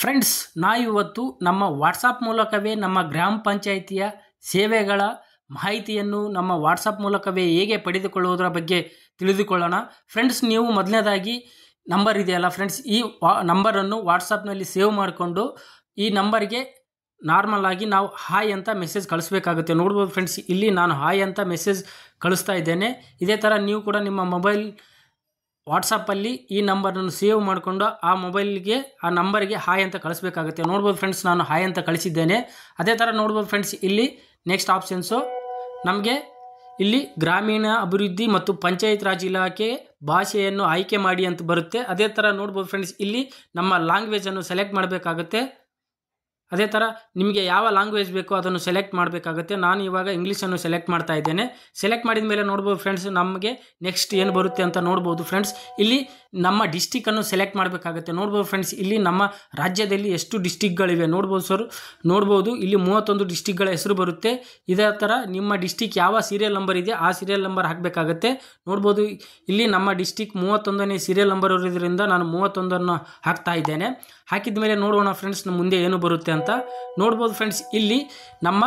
Friends, ನಾವಿವತ್ತು ನಮ್ಮ WhatsApp ಮೂಲಕವೇ ನಮ್ಮ ಗ್ರಾಮ ಪಂಚಾಯಿತಿಯ ಸೇವೆಗಳ ಮಾಹಿತಿಯನ್ನು ನಮ್ಮ ವಾಟ್ಸಪ್ ಮೂಲಕವೇ ಹೇಗೆ ಪಡೆದುಕೊಳ್ಳುವುದರ ಬಗ್ಗೆ ತಿಳಿದುಕೊಳ್ಳೋಣ. ಫ್ರೆಂಡ್ಸ್, ನೀವು ಮೊದಲನೇದಾಗಿ ನಂಬರ್ ಇದೆಯಲ್ಲ ಫ್ರೆಂಡ್ಸ್, ಈ ನಂಬರನ್ನು ವಾಟ್ಸಪ್ನಲ್ಲಿ ಸೇವ್ ಮಾಡಿಕೊಂಡು ಈ ನಂಬರ್ಗೆ ನಾರ್ಮಲ್ ಆಗಿ ನಾವು ಹಾಯ್ ಅಂತ ಮೆಸೇಜ್ ಕಳಿಸ್ಬೇಕಾಗುತ್ತೆ. ನೋಡ್ಬೋದು ಫ್ರೆಂಡ್ಸ್, ಇಲ್ಲಿ ನಾನು ಹಾಯ್ ಅಂತ ಮೆಸೇಜ್ ಕಳಿಸ್ತಾ ಇದ್ದೇನೆ. ಇದೇ ಥರ ನೀವು ಕೂಡ ನಿಮ್ಮ ಮೊಬೈಲ್ ವಾಟ್ಸಪ್ಪಲ್ಲಿ ಈ ನಂಬರನ್ನು ಸೇವ್ ಮಾಡಿಕೊಂಡು ಆ ಮೊಬೈಲ್ಗೆ ಆ ನಂಬರ್ಗೆ ಹಾಯ್ ಅಂತ ಕಳಿಸ್ಬೇಕಾಗುತ್ತೆ. ನೋಡ್ಬೋದು ಫ್ರೆಂಡ್ಸ್, ನಾನು ಹಾಯ್ ಅಂತ ಕಳಿಸಿದ್ದೇನೆ. ಅದೇ ಥರ ನೋಡ್ಬೋದು ಫ್ರೆಂಡ್ಸ್, ಇಲ್ಲಿ ನೆಕ್ಸ್ಟ್ ಆಪ್ಷನ್ಸು ನಮಗೆ ಇಲ್ಲಿ ಗ್ರಾಮೀಣ ಅಭಿವೃದ್ಧಿ ಮತ್ತು ಪಂಚಾಯತ್ ರಾಜ್ ಇಲಾಖೆ ಭಾಷೆಯನ್ನು ಆಯ್ಕೆ ಮಾಡಿ ಅಂತ ಬರುತ್ತೆ. ಅದೇ ಥರ ನೋಡ್ಬೋದು ಫ್ರೆಂಡ್ಸ್, ಇಲ್ಲಿ ನಮ್ಮ ಲ್ಯಾಂಗ್ವೇಜನ್ನು ಸೆಲೆಕ್ಟ್ ಮಾಡಬೇಕಾಗುತ್ತೆ. ಅದೇ ಥರ ನಿಮಗೆ ಯಾವ ಲ್ಯಾಂಗ್ವೇಜ್ ಬೇಕೋ ಅದನ್ನು ಸೆಲೆಕ್ಟ್ ಮಾಡಬೇಕಾಗುತ್ತೆ. ನಾನು ಇವಾಗ ಇಂಗ್ಲೀಷನ್ನು ಸೆಲೆಕ್ಟ್ ಮಾಡ್ತಾ ಇದ್ದೇನೆ. ಸೆಲೆಕ್ಟ್ ಮಾಡಿದ ಮೇಲೆ ನೋಡ್ಬೋದು ಫ್ರೆಂಡ್ಸ್, ನಮಗೆ ನೆಕ್ಸ್ಟ್ ಏನು ಬರುತ್ತೆ ಅಂತ ನೋಡ್ಬೋದು ಫ್ರೆಂಡ್ಸ್. ಇಲ್ಲಿ ನಮ್ಮ ಡಿಸ್ಟಿಕ್ಕನ್ನು ಸೆಲೆಕ್ಟ್ ಮಾಡಬೇಕಾಗುತ್ತೆ. ನೋಡ್ಬೋದು ಫ್ರೆಂಡ್ಸ್, ಇಲ್ಲಿ ನಮ್ಮ ರಾಜ್ಯದಲ್ಲಿ ಎಷ್ಟು ಡಿಸ್ಟಿಕ್ಗಳಿವೆ ನೋಡ್ಬೋದು ಇಲ್ಲಿ 31 ಡಿಸ್ಟಿಕ್ಗಳ ಹೆಸರು ಬರುತ್ತೆ. ಇದೇ ಥರ ನಿಮ್ಮ ಡಿಸ್ಟಿಕ್ ಯಾವ ಸೀರಿಯಲ್ ನಂಬರ್ ಇದೆ ಆ ಸೀರಿಯಲ್ ನಂಬರ್ ಹಾಕಬೇಕಾಗುತ್ತೆ. ನೋಡ್ಬೋದು ಇಲ್ಲಿ ನಮ್ಮ ಡಿಸ್ಟಿಕ್ 31ನೇ ಸೀರಿಯಲ್ ನಂಬರ್ ಇರೋದ್ರಿಂದ ನಾನು 31ಅನ್ನು ಹಾಕ್ತಾ ಇದ್ದೇನೆ. ಹಾಕಿದ ಮೇಲೆ ನೋಡೋಣ ಫ್ರೆಂಡ್ಸ್ ಮುಂದೆ ಏನು ಬರುತ್ತೆ ಅಂತ. ನೋಡ್ಬೋದು ಫ್ರೆಂಡ್ಸ್, ಇಲ್ಲಿ ನಮ್ಮ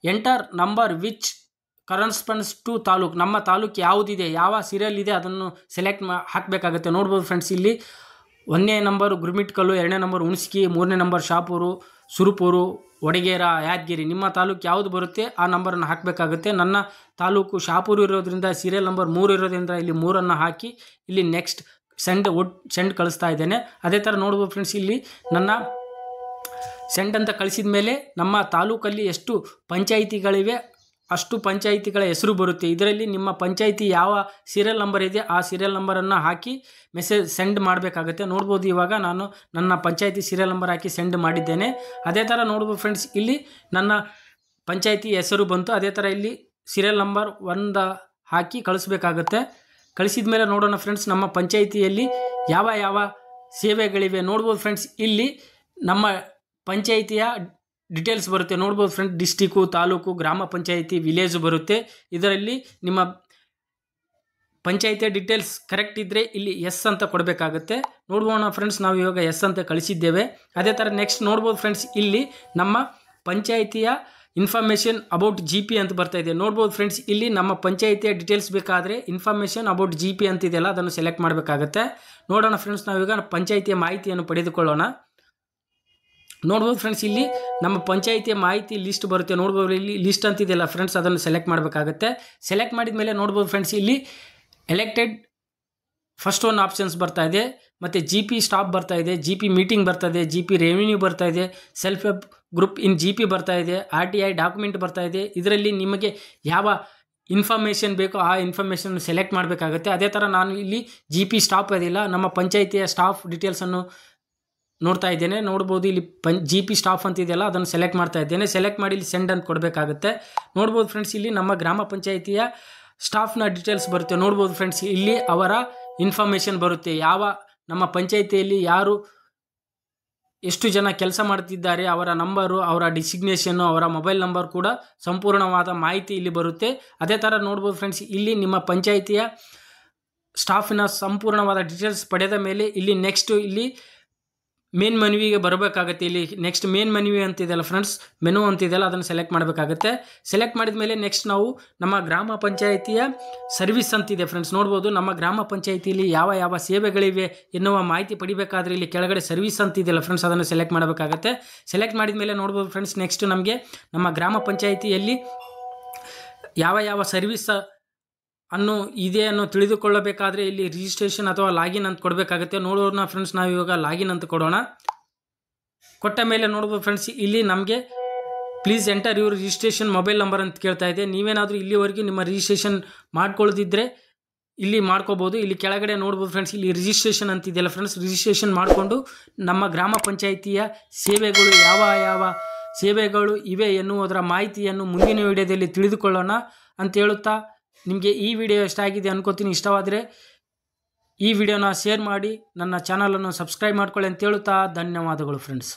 enter number which corresponds to taluk, ನಮ್ಮ ತಾಲೂಕು ಯಾವುದಿದೆ, ಯಾವ ಸೀರಿಯಲ್ ಇದೆ ಅದನ್ನು ಸೆಲೆಕ್ಟ್ ಹಾಕಬೇಕಾಗುತ್ತೆ. ನೋಡ್ಬೋದು ಫ್ರೆಂಡ್ಸ್, ಇಲ್ಲಿ 1ನೇ ನಂಬರು ಗುರುಮಿಟ್ಕಲ್ಲು, 2ನೇ ನಂಬರ್ ಹುಣಸಗಿ, 3ನೇ ನಂಬರ್ ಶಾಪೂರು, ಸುರಪೂರು, ವಡಗೇರ, ಯಾದಗಿರಿ. ನಿಮ್ಮ ತಾಲೂಕು ಯಾವುದು ಬರುತ್ತೆ ಆ ನಂಬರನ್ನು ಹಾಕಬೇಕಾಗುತ್ತೆ. ನನ್ನ ತಾಲೂಕು ಶಾಪೂರು ಇರೋದ್ರಿಂದ ಸೀರಿಯಲ್ ನಂಬರ್ 3 ಇರೋದ್ರಿಂದ ಇಲ್ಲಿ 3ಅನ್ನು ಹಾಕಿ ಇಲ್ಲಿ ನೆಕ್ಸ್ಟ್ ಸೆಂಡ್ ಕಳಿಸ್ತಾ ಇದ್ದೇನೆ. ಅದೇ ಥರ ನೋಡ್ಬೋದು ಫ್ರೆಂಡ್ಸ್, ಇಲ್ಲಿ ನನ್ನ ಸೆಂಡ್ ಅಂತ ಕಳಿಸಿದ ಮೇಲೆ ನಮ್ಮ ತಾಲೂಕಲ್ಲಿ ಎಷ್ಟು ಪಂಚಾಯಿತಿಗಳಿವೆ ಅಷ್ಟು ಪಂಚಾಯಿತಿಗಳ ಹೆಸರು ಬರುತ್ತೆ. ಇದರಲ್ಲಿ ನಿಮ್ಮ ಪಂಚಾಯಿತಿ ಯಾವ ಸೀರಿಯಲ್ ನಂಬರ್ ಇದೆ ಆ ಸೀರಿಯಲ್ ನಂಬರನ್ನು ಹಾಕಿ ಮೆಸೇಜ್ ಸೆಂಡ್ ಮಾಡಬೇಕಾಗುತ್ತೆ. ನೋಡ್ಬೋದು ಇವಾಗ ನಾನು ನನ್ನ ಪಂಚಾಯಿತಿ ಸೀರಿಯಲ್ ನಂಬರ್ ಹಾಕಿ ಸೆಂಡ್ ಮಾಡಿದ್ದೇನೆ. ಅದೇ ಥರ ನೋಡ್ಬೋದು ಫ್ರೆಂಡ್ಸ್, ಇಲ್ಲಿ ನನ್ನ ಪಂಚಾಯಿತಿ ಹೆಸರು ಬಂತು. ಅದೇ ಥರ ಇಲ್ಲಿ ಸೀರಿಯಲ್ ನಂಬರ್ 1 ಹಾಕಿ ಕಳಿಸ್ಬೇಕಾಗುತ್ತೆ. ಕಳಿಸಿದ ಮೇಲೆ ನೋಡೋಣ ಫ್ರೆಂಡ್ಸ್, ನಮ್ಮ ಪಂಚಾಯಿತಿಯಲ್ಲಿ ಯಾವ ಯಾವ ಸೇವೆಗಳಿವೆ. ನೋಡ್ಬೋದು ಫ್ರೆಂಡ್ಸ್, ಇಲ್ಲಿ ನಮ್ಮ ಪಂಚಾಯಿತಿಯ ಡೀಟೇಲ್ಸ್ ಬರುತ್ತೆ. ನೋಡ್ಬೋದು ಫ್ರೆಂಡ್ಸ್, ಡಿಸ್ಟಿಕ್ಕು, ತಾಲೂಕು, ಗ್ರಾಮ ಪಂಚಾಯಿತಿ, ವಿಲೇಜು ಬರುತ್ತೆ. ಇದರಲ್ಲಿ ನಿಮ್ಮ ಪಂಚಾಯಿತಿಯ ಡೀಟೇಲ್ಸ್ ಕರೆಕ್ಟ್ ಇದ್ದರೆ ಇಲ್ಲಿ ಎಸ್ ಅಂತ ಕೊಡಬೇಕಾಗುತ್ತೆ. ನೋಡ್ಬೋಣ ಫ್ರೆಂಡ್ಸ್, ನಾವು ಇವಾಗ ಎಸ್ ಅಂತ ಕಳಿಸಿದ್ದೇವೆ. ಅದೇ ಥರ ನೆಕ್ಸ್ಟ್ ನೋಡ್ಬೋದು ಫ್ರೆಂಡ್ಸ್, ಇಲ್ಲಿ ನಮ್ಮ ಪಂಚಾಯಿತಿಯ ಇನ್ಫಾರ್ಮೇಷನ್ ಅಬೌಟ್ GP ಅಂತ ಬರ್ತಾ ಇದೆ. ನೋಡ್ಬೋದು ಫ್ರೆಂಡ್ಸ್, ಇಲ್ಲಿ ನಮ್ಮ ಪಂಚಾಯಿತಿಯ ಡೀಟೇಲ್ಸ್ ಬೇಕಾದರೆ ಇನ್ಫಾರ್ಮೇಷನ್ ಅಬೌಟ್ GP ಅಂತಿದೆಯಲ್ಲ ಅದನ್ನು ಸೆಲೆಕ್ಟ್ ಮಾಡಬೇಕಾಗುತ್ತೆ. ನೋಡೋಣ ಫ್ರೆಂಡ್ಸ್, ನಾವೀಗ ಪಂಚಾಯಿತಿಯ ಮಾಹಿತಿಯನ್ನು ಪಡೆದುಕೊಳ್ಳೋಣ. ನೋಡ್ಬೋದು ಫ್ರೆಂಡ್ಸ್, ಇಲ್ಲಿ ನಮ್ಮ ಪಂಚಾಯಿತಿಯ ಮಾಹಿತಿ ಲಿಸ್ಟ್ ಬರುತ್ತೆ. ನೋಡ್ಬೋದು ಇಲ್ಲಿ ಲಿಸ್ಟ್ ಅಂತಿದೆಯಲ್ಲ ಫ್ರೆಂಡ್ಸ್, ಅದನ್ನು ಸೆಲೆಕ್ಟ್ ಮಾಡಬೇಕಾಗುತ್ತೆ. ಸೆಲೆಕ್ಟ್ ಮಾಡಿದ ಮೇಲೆ ನೋಡ್ಬೋದು ಫ್ರೆಂಡ್ಸ್, ಇಲ್ಲಿ ಎಲೆಕ್ಟೆಡ್ ಫಸ್ಟ್ 1 ಆಪ್ಷನ್ಸ್ ಬರ್ತಾ ಇದೆ, ಮತ್ತು GP ಸ್ಟಾಫ್ ಬರ್ತಾ ಇದೆ, GP ಮೀಟಿಂಗ್ ಬರ್ತಾ ಇದೆ, GP ರೆವಿನ್ಯೂ ಬರ್ತಾ ಇದೆ, self help group in GP ಬರ್ತಾ ಇದೆ, RTI ಡಾಕ್ಯುಮೆಂಟ್ ಬರ್ತಾ ಇದೆ. ಇದರಲ್ಲಿ ನಿಮಗೆ ಯಾವ ಇನ್ಫಾರ್ಮೇಷನ್ ಬೇಕೋ ಆ ಇನ್ಫಾರ್ಮೇಷನ್ ಸೆಲೆಕ್ಟ್ ಮಾಡಬೇಕಾಗುತ್ತೆ. ಅದೇ ಥರ ನಾನು ಇಲ್ಲಿ GP ಸ್ಟಾಫ್ ಅದಿಲ್ಲ, ನಮ್ಮ ಪಂಚಾಯಿತಿಯ ಸ್ಟಾಫ್ ಡೀಟೇಲ್ಸನ್ನು ನೋಡ್ತಾ ಇದ್ದೇನೆ. ನೋಡ್ಬೋದು ಇಲ್ಲಿ GP ಸ್ಟಾಫ್ ಅಂತಿದೆಯಲ್ಲ ಅದನ್ನು ಸೆಲೆಕ್ಟ್ ಮಾಡ್ತಾ ಇದ್ದೇನೆ. ಸೆಲೆಕ್ಟ್ ಮಾಡಿ ಇಲ್ಲಿ ಸೆಂಡ್ ಅಂತ ಕೊಡಬೇಕಾಗುತ್ತೆ. ನೋಡ್ಬೋದು ಫ್ರೆಂಡ್ಸ್, ಇಲ್ಲಿ ನಮ್ಮ ಗ್ರಾಮ ಪಂಚಾಯಿತಿಯ ಸ್ಟಾಫ್ನ ಡೀಟೇಲ್ಸ್ ಬರುತ್ತೆ. ನೋಡ್ಬೋದು ಫ್ರೆಂಡ್ಸ್, ಇಲ್ಲಿ ಅವರ ಇನ್ಫಾರ್ಮೇಷನ್ ಬರುತ್ತೆ. ಯಾವ ನಮ್ಮ ಪಂಚಾಯಿತಿಯಲ್ಲಿ ಯಾರು ಎಷ್ಟು ಜನ ಕೆಲಸ ಮಾಡ್ತಿದ್ದಾರೆ, ಅವರ ನಂಬರು, ಅವರ ಡಿಸಿಗ್ನೇಷನ್ನು, ಅವರ ಮೊಬೈಲ್ ನಂಬರ್ ಕೂಡ ಸಂಪೂರ್ಣವಾದ ಮಾಹಿತಿ ಇಲ್ಲಿ ಬರುತ್ತೆ. ಅದೇ ಥರ ನೋಡ್ಬೋದು ಫ್ರೆಂಡ್ಸ್, ಇಲ್ಲಿ ನಿಮ್ಮ ಪಂಚಾಯಿತಿಯ ಸ್ಟಾಫಿನ ಸಂಪೂರ್ಣವಾದ ಡೀಟೇಲ್ಸ್ ಪಡೆದ ಮೇಲೆ ಇಲ್ಲಿ ನೆಕ್ಸ್ಟ್ ಇಲ್ಲಿ ಮೇನ್ ಮೆನ್ಯುವಿಗೆ ಬರಬೇಕಾಗುತ್ತೆ. ಇಲ್ಲಿ ನೆಕ್ಸ್ಟ್ ಮೇನ್ ಮೆನ್ಯು ಅಂತಿದೆಯಲ್ಲ ಫ್ರೆಂಡ್ಸ್, ಮೆನು ಅಂತಿದೆಯಲ್ಲ ಅದನ್ನು ಸೆಲೆಕ್ಟ್ ಮಾಡಬೇಕಾಗುತ್ತೆ. ಸೆಲೆಕ್ಟ್ ಮಾಡಿದ ಮೇಲೆ ನೆಕ್ಸ್ಟ್ ನಾವು ನಮ್ಮ ಗ್ರಾಮ ಪಂಚಾಯಿತಿಯ ಸರ್ವಿಸ್ ಅಂತಿದೆ ಫ್ರೆಂಡ್ಸ್. ನೋಡ್ಬೋದು ನಮ್ಮ ಗ್ರಾಮ ಪಂಚಾಯಿತಿಯಲ್ಲಿ ಯಾವ ಯಾವ ಸೇವೆಗಳಿವೆ ಎನ್ನುವ ಮಾಹಿತಿ ಪಡಿಬೇಕಾದ್ರೆ ಇಲ್ಲಿ ಕೆಳಗಡೆ ಸರ್ವಿಸ್ ಅಂತಿದೆಯಲ್ಲ ಫ್ರೆಂಡ್ಸ್, ಅದನ್ನು ಸೆಲೆಕ್ಟ್ ಮಾಡಬೇಕಾಗುತ್ತೆ. ಸೆಲೆಕ್ಟ್ ಮಾಡಿದ ಮೇಲೆ ನೋಡ್ಬೋದು ಫ್ರೆಂಡ್ಸ್, ನೆಕ್ಸ್ಟ್ ನಮಗೆ ನಮ್ಮ ಗ್ರಾಮ ಪಂಚಾಯಿತಿಯಲ್ಲಿ ಯಾವ ಯಾವ ಸರ್ವಿಸ್ ಇದೆ ಅನ್ನೋ ತಿಳಿದುಕೊಳ್ಳಬೇಕಾದ್ರೆ ಇಲ್ಲಿ ರಿಜಿಸ್ಟ್ರೇಷನ್ ಅಥವಾ ಲಾಗಿನ್ ಅಂತ ಕೊಡಬೇಕಾಗುತ್ತೆ. ನೋಡೋಣ ಫ್ರೆಂಡ್ಸ್, ನಾವು ಇವಾಗ ಲಾಗಿನ್ ಅಂತ ಕೊಡೋಣ. ಕೊಟ್ಟ ಮೇಲೆ ನೋಡ್ಬೋದು ಫ್ರೆಂಡ್ಸ್, ಇಲ್ಲಿ ನಮಗೆ please enter your registration mobile number ಅಂತ ಕೇಳ್ತಾ ಇದೆ. ನೀವೇನಾದರೂ ಇಲ್ಲಿವರೆಗೂ ನಿಮ್ಮ ರಿಜಿಸ್ಟ್ರೇಷನ್ ಮಾಡ್ಕೊಳ್ಳೋದಿದ್ದರೆ ಇಲ್ಲಿ ಮಾಡ್ಕೋಬೋದು. ಇಲ್ಲಿ ಕೆಳಗಡೆ ನೋಡ್ಬೋದು ಫ್ರೆಂಡ್ಸ್, ಇಲ್ಲಿ ರಿಜಿಸ್ಟ್ರೇಷನ್ ಅಂತಿದೆಯಲ್ಲ ಫ್ರೆಂಡ್ಸ್, ರಿಜಿಸ್ಟ್ರೇಷನ್ ಮಾಡಿಕೊಂಡು ನಮ್ಮ ಗ್ರಾಮ ಪಂಚಾಯಿತಿಯ ಸೇವೆಗಳು ಯಾವ ಯಾವ ಸೇವೆಗಳು ಇವೆ ಎನ್ನುವುದರ ಮಾಹಿತಿಯನ್ನು ಮುಂದಿನ ವಿಡಿಯೋದಲ್ಲಿ ತಿಳಿದುಕೊಳ್ಳೋಣ ಅಂತ ಹೇಳುತ್ತಾ, ನಿಮಗೆ ಈ ವಿಡಿಯೋ ಇಷ್ಟ ಆಗಿದೆ ಅನ್ಕೋತೀನಿ. ಇಷ್ಟವಾದರೆ ಈ ವಿಡಿಯೋನ ಶೇರ್ ಮಾಡಿ, ನನ್ನ ಚಾನಲನ್ನು ಸಬ್ಸ್ಕ್ರೈಬ್ ಮಾಡ್ಕೊಳ್ಳಿ ಅಂತ ಹೇಳುತ್ತಾ ಧನ್ಯವಾದಗಳು ಫ್ರೆಂಡ್ಸ್.